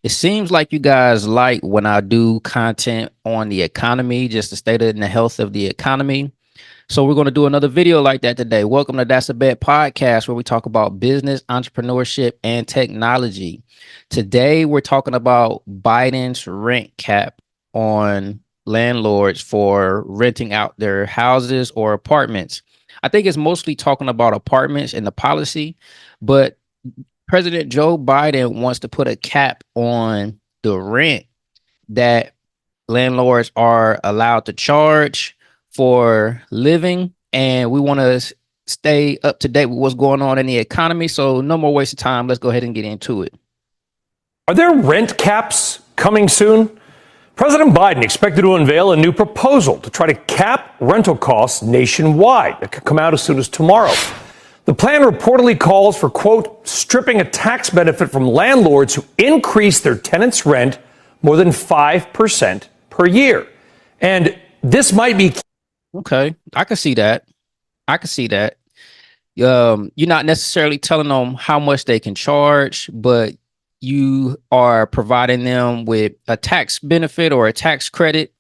It seems like you guys like when I do content on the economy, just the state and the health of the economy. So we're going to do another video like that today. Welcome to That's a Bet podcast, where we talk about business, entrepreneurship, and technology. Today we're talking about Biden's rent cap on landlords for renting out their houses or apartments. I think it's mostly talking about apartments and the policy, but President Joe Biden wants to put a cap on the rent that landlords are allowed to charge for living. And we want to stay up to date with what's going on in the economy. So no more waste of time. Let's go ahead and get into it. Are there rent caps coming soon? President Biden expected to unveil a new proposal to try to cap rental costs nationwide. It could come out as soon as tomorrow. The plan reportedly calls for, quote, stripping a tax benefit from landlords who increase their tenants' rent more than 5% per year. And this might be... Okay, I can see that. You're not necessarily telling them how much they can charge, but you are providing them with a tax benefit or a tax credit,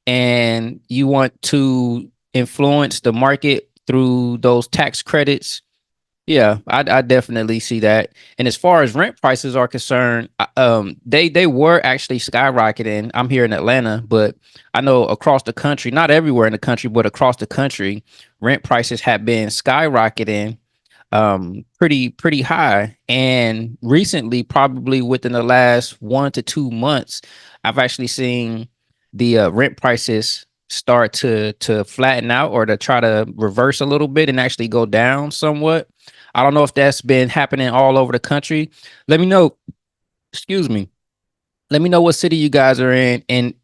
and you want to influence the market through those tax credits. Yeah, I definitely see that. And as far as rent prices are concerned, they were actually skyrocketing. I'm here in Atlanta, but I know across the country, not everywhere in the country, but across the country, rent prices have been skyrocketing pretty high. And recently, probably within the last 1 to 2 months, I've actually seen the rent prices start to flatten out or to try to reverse a little bit and actually go down somewhat. I don't know if that's been happening all over the country. Let me know. Excuse me. Let me know what city you guys are in and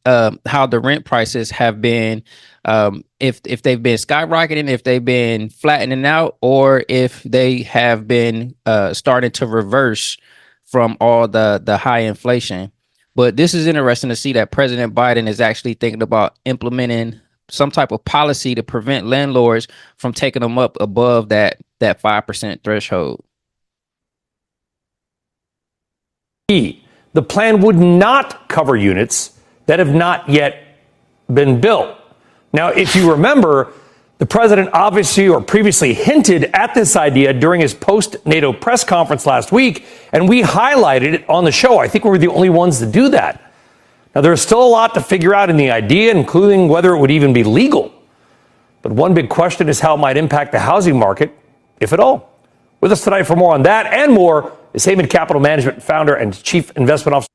how the rent prices have been. If they've been skyrocketing, if they've been flattening out, or if they have been starting to reverse from all the high inflation. But this is interesting to see that President Biden is actually thinking about implementing some type of policy to prevent landlords from taking them up above that 5% threshold. The plan would not cover units that have not yet been built. Now, if you remember, the president obviously or previously hinted at this idea during his post-NATO press conference last week, and we highlighted it on the show. I think we were the only ones to do that. Now, there's still a lot to figure out in the idea, including whether it would even be legal. But one big question is how it might impact the housing market, if at all. With us tonight for more on that and more is Heyman Capital Management founder and chief investment officer.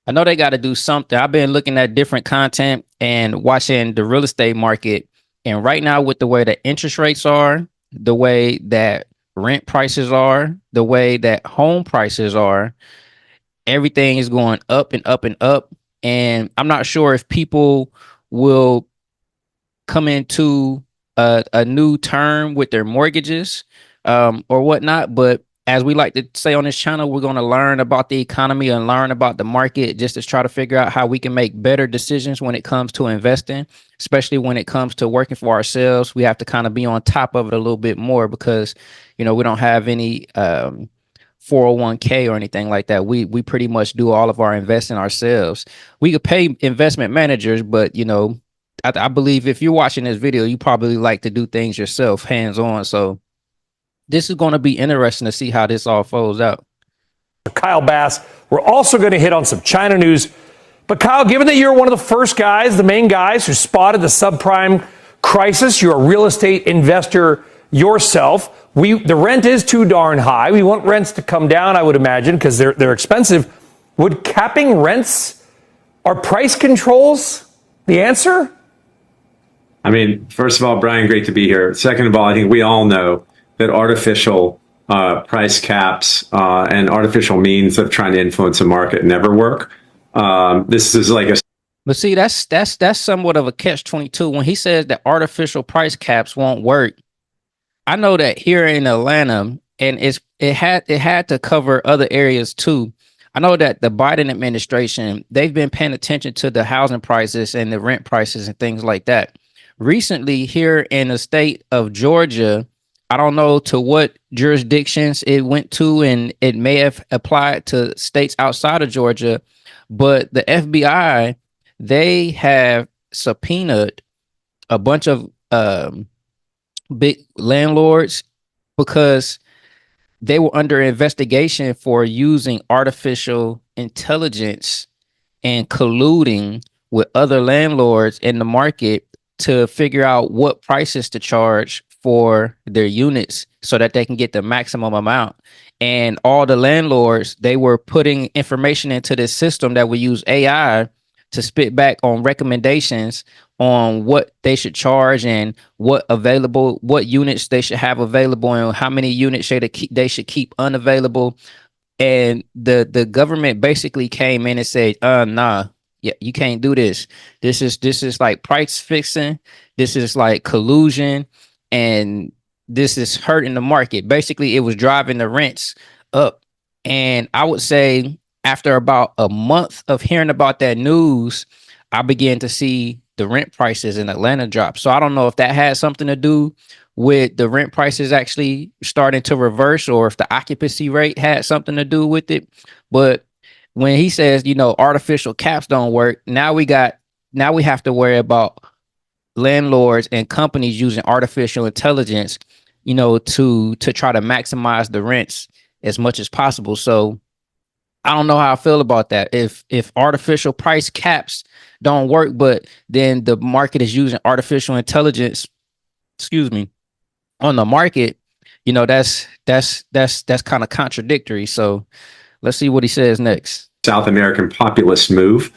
I know they got to do something. I've been looking at different content and watching the real estate market. And right now, with the way that interest rates are, the way that rent prices are, the way that home prices are, everything is going up and up and up. And I'm not sure if people will come into a new term with their mortgages or whatnot. But as we like to say on this channel, we're going to learn about the economy and learn about the market just to try to figure out how we can make better decisions when it comes to investing, especially when it comes to working for ourselves. We have to kind of be on top of it a little bit more because, we don't have any 401k or anything like that. We pretty much do all of our investing ourselves. We could pay investment managers, but I believe if you're watching this video, you probably like to do things yourself, hands on. So this is going to be interesting to see how this all folds out. Kyle Bass. We're also going to hit on some China news. But Kyle, given that you're one of the first guys, the main guys who spotted the subprime crisis, you're a real estate investor yourself. The rent is too darn high. We want rents to come down, I would imagine, because they're expensive. Would capping rents or price controls the answer? I mean, first of all, Brian, great to be here. Second of all, I think we all know that artificial price caps and artificial means of trying to influence a market never work. This is like a... But see, that's somewhat of a catch-22. When he says that artificial price caps won't work, I know that here in Atlanta, and it had to cover other areas too. I know that the Biden administration, they've been paying attention to the housing prices and the rent prices and things like that. Recently, here in the state of Georgia, I don't know to what jurisdictions it went to, and it may have applied to states outside of Georgia, But the FBI, they have subpoenaed a bunch of big landlords because they were under investigation for using artificial intelligence and colluding with other landlords in the market to figure out what prices to charge for their units so that they can get the maximum amount. And all the landlords, they were putting information into this system that would use AI to spit back on recommendations on what they should charge and what units they should have available and how many units they should keep unavailable. And the government basically came in and said, nah, yeah, you can't do this. This is like price fixing. This is like collusion, and this is hurting the market. Basically, it was driving the rents up. And I would say after about a month of hearing about that news, I began to see the rent prices in Atlanta drop. So I don't know if that had something to do with the rent prices actually starting to reverse, or if the occupancy rate had something to do with it. But when he says, artificial caps don't work, now we have to worry about landlords and companies using artificial intelligence, to try to maximize the rents as much as possible. So I don't know how I feel about that. If artificial price caps don't work, but then the market is using artificial intelligence, on the market, that's kind of contradictory. So let's see what he says next. South American populist move.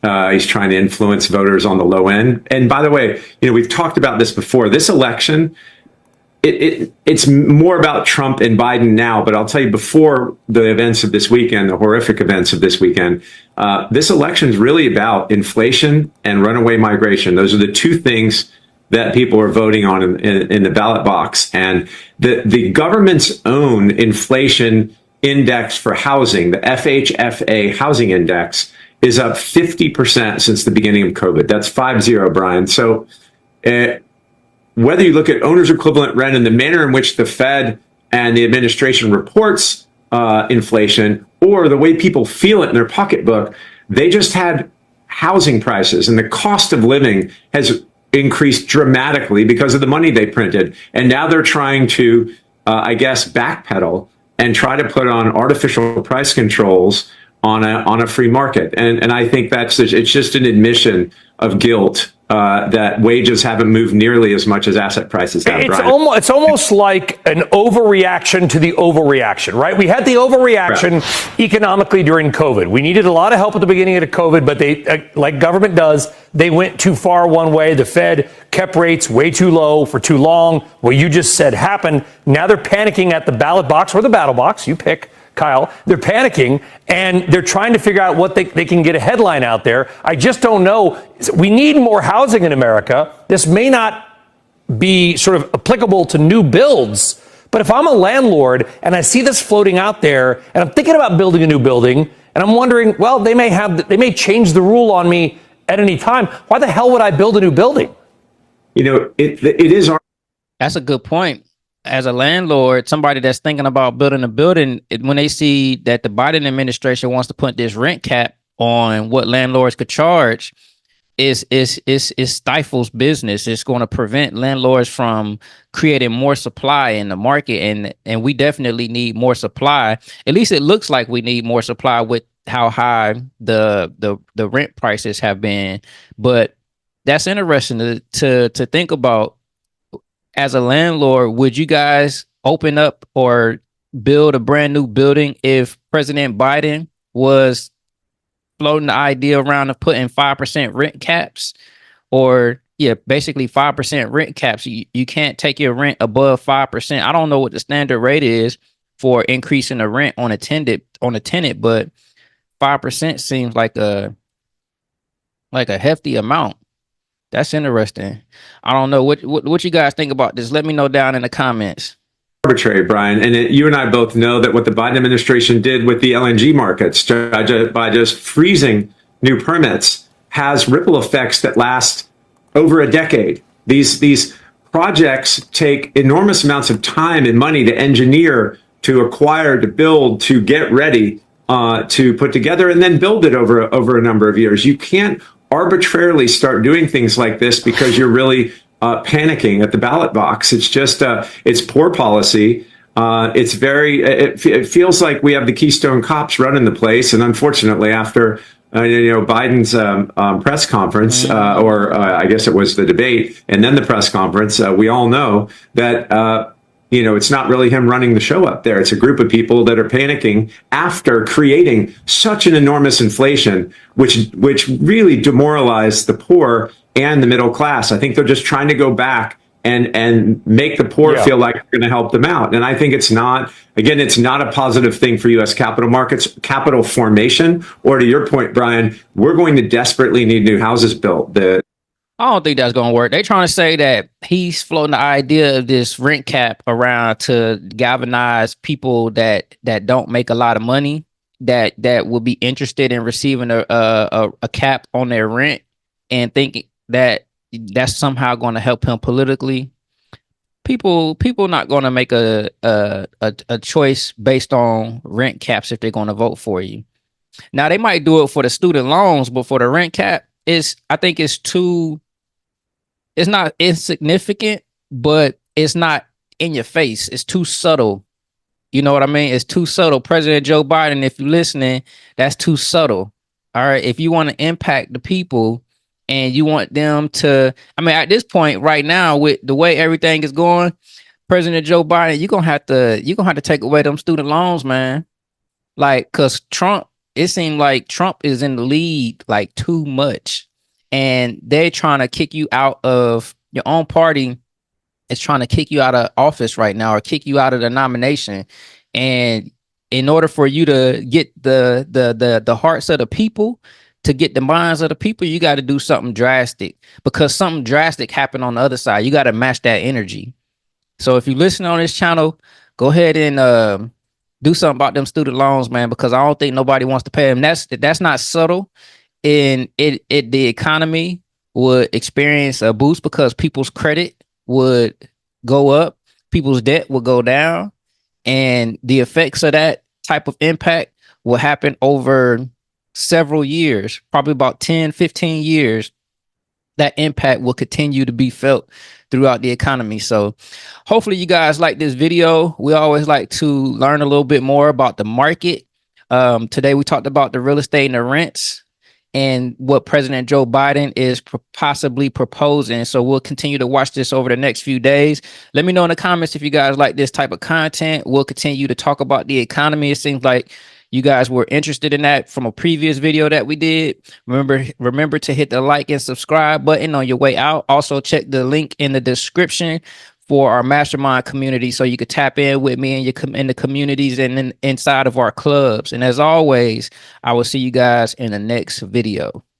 He's trying to influence voters on the low end. And by the way, we've talked about this before. This election, it's more about Trump and Biden now, but I'll tell you, before the events of this weekend, the horrific events of this weekend, this election is really about inflation and runaway migration. Those are the two things that people are voting on in the ballot box. And the government's own inflation index for housing, the FHFA housing index, is up 50% since the beginning of COVID. That's 50, Brian. So whether you look at owner's equivalent rent and the manner in which the Fed and the administration reports inflation, or the way people feel it in their pocketbook, they just had housing prices, and the cost of living has increased dramatically because of the money they printed. And now they're trying to, backpedal and try to put on artificial price controls on a free market. And I think it's just an admission of guilt that wages haven't moved nearly as much as asset prices have. It's almost like an overreaction to the overreaction, right? We had the overreaction economically during COVID. We needed a lot of help at the beginning of COVID, but they, like government does, they went too far one way. The Fed kept rates way too low for too long. What you just said happened. Now they're panicking at the ballot box or the battle box. You pick, Kyle. They're panicking, and they're trying to figure out what they can get a headline out there. I just don't know. We need more housing in America. This may not be sort of applicable to new builds, but if I'm a landlord and I see this floating out there and I'm thinking about building a new building and I'm wondering, well, they may change the rule on me at any time. Why the hell would I build a new building? It is. That's a good point. As a landlord, somebody that's thinking about building a building, when they see that the Biden administration wants to put this rent cap on what landlords could charge, it stifles business. It's going to prevent landlords from creating more supply in the market, and we definitely need more supply. At least it looks like we need more supply with how high the rent prices have been. But that's interesting to think about. As a landlord, would you guys open up or build a brand new building if President Biden was floating the idea around of putting 5% rent caps? Or basically 5% rent caps. You can't take your rent above 5%. I don't know what the standard rate is for increasing the rent on a tenant, but 5% seems like a hefty amount. That's interesting. I don't know what you guys think about this. Let me know down in the comments. Arbitrary, Brian, and you and I both know that what the Biden administration did with the LNG markets by just freezing new permits has ripple effects that last over a decade. These projects take enormous amounts of time and money to engineer, to acquire, to build, to get ready. to put together and then build it over a number of years. You can't arbitrarily start doing things like this because you're really panicking at the ballot box. It's just it's poor policy. It feels like we have the Keystone Cops running the place, and unfortunately, after Biden's press conference, or I guess it was the debate and then the press conference, we all know that it's not really him running the show up there. It's a group of people that are panicking after creating such an enormous inflation, which really demoralized the poor and the middle class. I think they're just trying to go back and make the poor feel like we're going to help them out. And I think it's not a positive thing for U.S. capital markets, capital formation, or to your point, Brian, we're going to desperately need new houses built. I don't think that's going to work. They're trying to say that he's floating the idea of this rent cap around to galvanize people that don't make a lot of money, that will be interested in receiving a cap on their rent, and thinking that that's somehow going to help him politically. People not going to make a choice based on rent caps if they're going to vote for you. Now they might do it for the student loans, but for the rent cap, I think it's not insignificant, but it's not in your face. It's too subtle. You know what I mean? It's too subtle. President Joe Biden, if you're listening, that's too subtle. All right. If you want to impact the people and you want them to, at this point right now, with the way everything is going, President Joe Biden, you're gonna have to take away them student loans, man. Like, cause Trump, it seemed like Trump is in the lead like too much. And they're trying to kick you out of your own party. Is trying to kick you out of office right now, or kick you out of the nomination. And in order for you to get the hearts of the people, to get the minds of the people, you got to do something drastic, because something drastic happened on the other side. You got to match that energy. So if you listen on this channel, go ahead and do something about them student loans, man, because I don't think nobody wants to pay them. That's not subtle. And the economy would experience a boost because people's credit would go up, people's debt will go down, and the effects of that type of impact will happen over several years, probably about 10, 15 years. That impact will continue to be felt throughout the economy. So hopefully you guys like this video. We always like to learn a little bit more about the market. Today we talked about the real estate and the rents, and what President Joe Biden is possibly proposing. So we'll continue to watch this over the next few days. Let me know in the comments if you guys like this type of content. We'll continue to talk about the economy. It seems like you guys were interested in that from a previous video that we did. Remember to hit the like and subscribe button on your way out. Also check the link in the description for our mastermind community, so you could tap in with me and in the communities and inside of our clubs. And as always, I will see you guys in the next video.